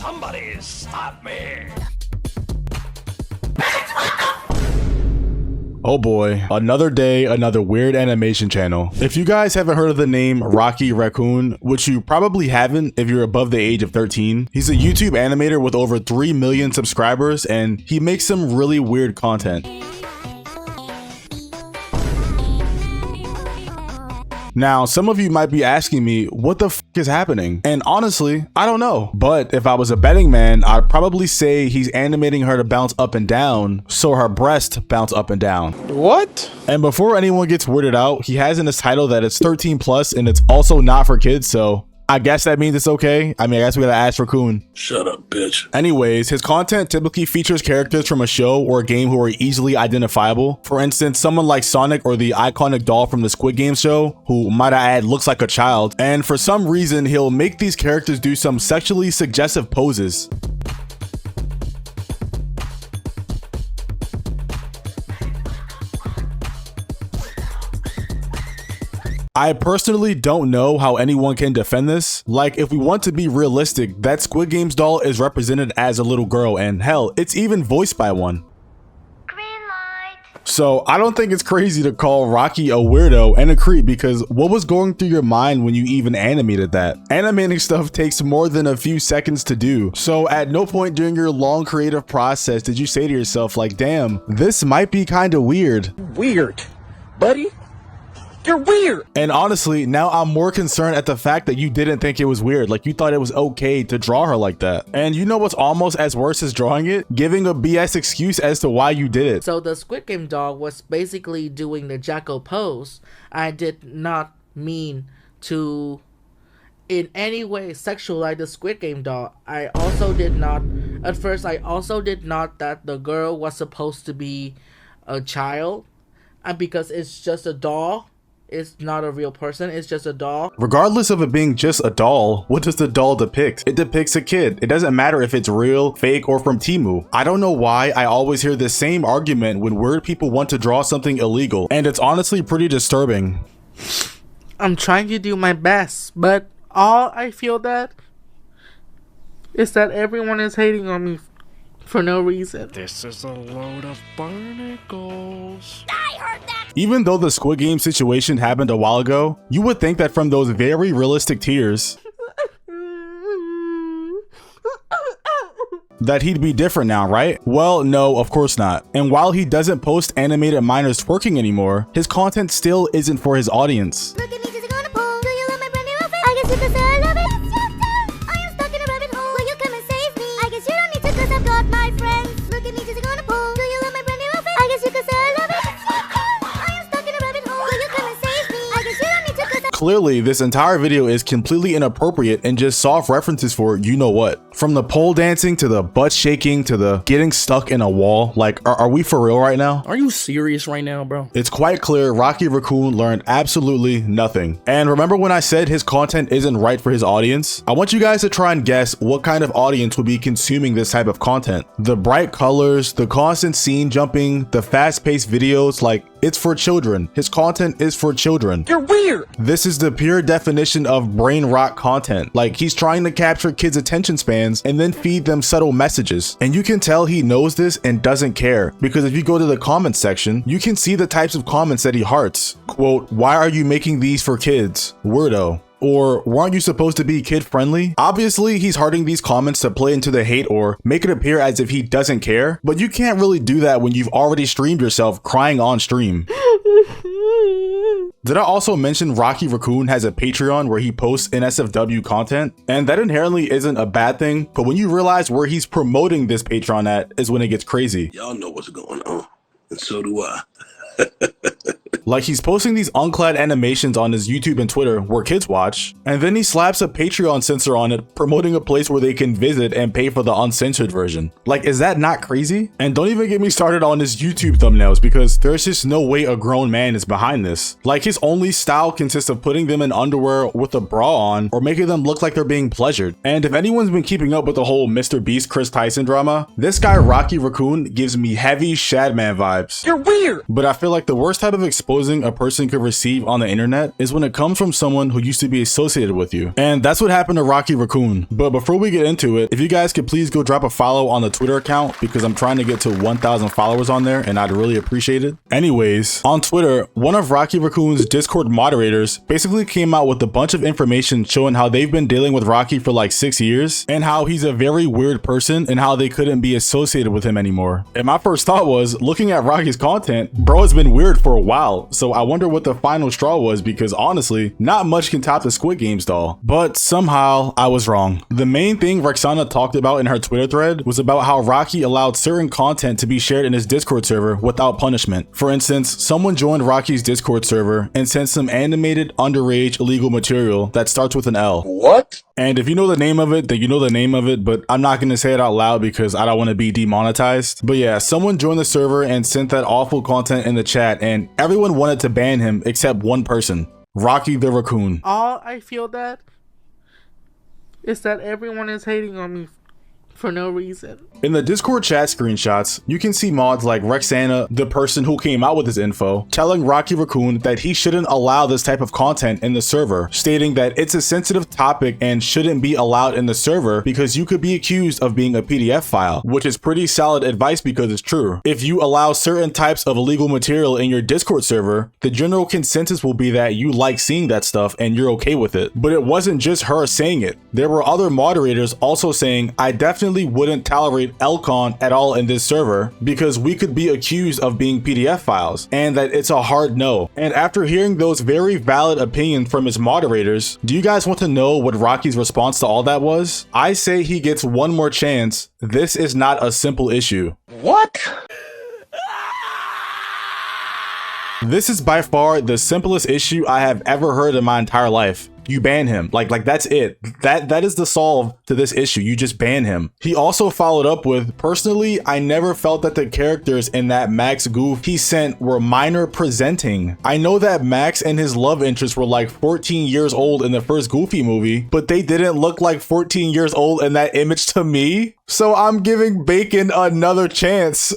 Somebody stop me! Oh boy, another day, another weird animation channel. If you guys haven't heard of the name Rakoon, which you probably haven't if you're above the age of 13, he's a YouTube animator with over 3 million subscribers and he makes some really weird content. Now, some of you might be asking me, what the f is happening? And honestly, I don't know. But if I was a betting man, I'd probably say he's animating her to bounce up and down, so her breast bounce up and down. What? And before anyone gets weirded out, he has in his title that it's 13 plus and it's also not for kids, so I guess that means it's okay. I mean, I guess we gotta ask Rakoon. Shut up, bitch. Anyways, his content typically features characters from a show or a game who are easily identifiable. For instance, someone like Sonic or the iconic doll from the Squid Game show, who might I add looks like a child. And for some reason, he'll make these characters do some sexually suggestive poses. I personally don't know how anyone can defend this. Like, if we want to be realistic, that Squid Games doll is represented as a little girl, and hell, it's even voiced by one. Green light. So I don't think it's crazy to call Rocky a weirdo and a creep, because what was going through your mind when you even animated that? Animating stuff takes more than a few seconds to do. So at no point during your long creative process did you say to yourself like, damn, this might be kind of weird. Weird, buddy. You're weird. And honestly, now I'm more concerned at the fact that you didn't think it was weird. Like, you thought it was okay to draw her like that. And you know what's almost as worse as drawing it? Giving a BS excuse as to why you did it. So the Squid Game doll was basically doing the jackal pose. I did not mean to in any way sexualize the Squid Game doll. I also did not that the girl was supposed to be a child. And because it's just a doll, it's not a real person, it's just a doll. Regardless of it being just a doll, what does the doll depict? It depicts a kid. It doesn't matter if it's real, fake, or from Temu. I don't know why I always hear the same argument when weird people want to draw something illegal, and it's honestly pretty disturbing. I'm trying to do my best, but all I feel that is that everyone is hating on me for no reason. This is a load of barnacles. I heard that. Even though the Squid Game situation happened a while ago, you would think that from those very realistic tears that he'd be different now, right? Well, no, of course not. And while he doesn't post animated minors twerking anymore, his content still isn't for his audience. Look at me just on a pole. Do you love my brand new outfit? I guess you could say I love it. It's your turn. I am stuck in a rabbit hole. Will you come and save me? I guess you don't need to, cause I've got my friends. Look at me just on a pole. Do you love my brand new outfit? I guess you could say I love it. It's your turn. I am stuck in a rabbit hole. Will you come and save me? I guess you don't need to, cause Clearly, this entire video is completely inappropriate and just soft references for you know what. From the pole dancing to the butt shaking to the getting stuck in a wall. Like, are we for real right now? Are you serious right now, bro? It's quite clear Rocky Rakoon learned absolutely nothing. And remember when I said his content isn't right for his audience? I want you guys to try and guess what kind of audience would be consuming this type of content. The bright colors, the constant scene jumping, the fast-paced videos, like, it's for children. His content is for children. You're weird. This is the pure definition of brain rot content. Like, he's trying to capture kids' attention spans and then feed them subtle messages. And you can tell he knows this and doesn't care, because if you go to the comments section, you can see the types of comments that he hearts. Quote, "Why are you making these for kids? Weirdo." Or, "Weren't you supposed to be kid friendly?" Obviously, he's hearting these comments to play into the hate or make it appear as if he doesn't care, but you can't really do that when you've already streamed yourself crying on stream. Did I also mention Rocky Rakoon has a Patreon where he posts NSFW content? And that inherently isn't a bad thing, but when you realize where he's promoting this Patreon at is when it gets crazy. Y'all know what's going on, and so do I. Like, he's posting these unclad animations on his YouTube and Twitter where kids watch, and then he slaps a Patreon censor on it, promoting a place where they can visit and pay for the uncensored version. Like, is that not crazy? And don't even get me started on his YouTube thumbnails, because there's just no way a grown man is behind this. Like, his only style consists of putting them in underwear with a bra on or making them look like they're being pleasured. And if anyone's been keeping up with the whole Mr. Beast Chris Tyson drama, this guy Rocky Rakoon gives me heavy Shadman vibes. You're weird. But I feel like the worst type of exposure exposing a person could receive on the internet is when it comes from someone who used to be associated with you. And that's what happened to Rakoon. But before we get into it, if you guys could please go drop a follow on the Twitter account, because I'm trying to get to 1,000 followers on there and I'd really appreciate it. Anyways, on Twitter, one of Rakoon's Discord moderators basically came out with a bunch of information showing how they've been dealing with Rocky for like 6 years and how he's a very weird person and how they couldn't be associated with him anymore. And my first thought was, looking at Rocky's content, bro has been weird for a while, so I wonder what the final straw was, because honestly, not much can top the Squid Games doll. But somehow, I was wrong. The main thing Roxana talked about in her Twitter thread was about how Rocky allowed certain content to be shared in his Discord server without punishment. For instance, someone joined Rocky's Discord server and sent some animated, underage, illegal material that starts with an L. What? And if you know the name of it, then you know the name of it, but I'm not going to say it out loud because I don't want to be demonetized. But yeah, someone joined the server and sent that awful content in the chat, and everyone wanted to ban him except one person, Rocky the Rakoon. All I feel that is that everyone is hating on me for no reason. In the Discord chat screenshots, you can see mods like Roxana, the person who came out with this info, telling Rocky Rakoon that he shouldn't allow this type of content in the server, stating that it's a sensitive topic and shouldn't be allowed in the server because you could be accused of being a PDF file, which is pretty solid advice because it's true. If you allow certain types of illegal material in your Discord server, the general consensus will be that you like seeing that stuff and you're okay with it. But it wasn't just her saying it. There were other moderators also saying, I definitely wouldn't tolerate Elcon at all in this server because we could be accused of being PDF files, and that it's a hard no. And after hearing those very valid opinions from his moderators, do you guys want to know what Rocky's response to all that was? I say he gets one more chance. This is not a simple issue. What? This is by far the simplest issue I have ever heard in my entire life. You ban him. Like that's it. That is the solve to this issue. You just ban him. He also followed up with, personally, I never felt that the characters in that Max goof he sent were minor presenting. I know that Max and his love interest were like 14 years old in the first Goofy movie, but they didn't look like 14 years old in that image to me. So I'm giving Bacon another chance.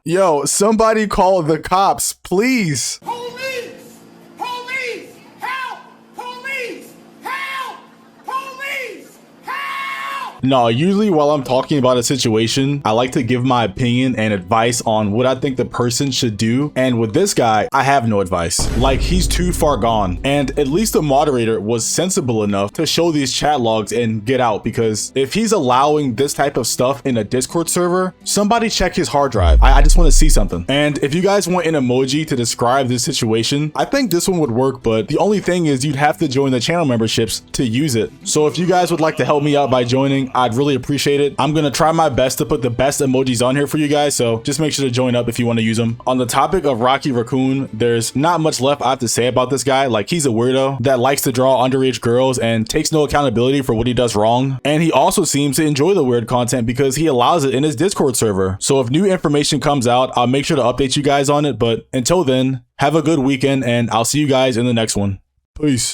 Yo, somebody call the cops, please. Police! Police! Help! Police! Help! Police! Help! No, usually while I'm talking about a situation, I like to give my opinion and advice on what I think the person should do. And with this guy, I have no advice. Like, he's too far gone. And at least the moderator was sensible enough to show these chat logs and get out, because if he's allowing this type of stuff in a Discord server, somebody check his hard drive. I just want to see something. And if you guys want an emoji to describe this situation, I think this one would work, but the only thing is you'd have to join the channel memberships to use it. So if you guys would like to help me out by joining, I'd really appreciate it. I'm gonna try my best to put the best emojis on here for you guys, so just make sure to join up if you want to use them. On the topic of Rocky Rakoon, there's not much left I have to say about this guy. Like, he's a weirdo that likes to draw underage girls and takes no accountability for what he does wrong. And he also seems to enjoy the weird content because he allows it in his Discord server. So if new information comes out, I'll make sure to update you guys on it. But until then, have a good weekend and I'll see you guys in the next one. Peace.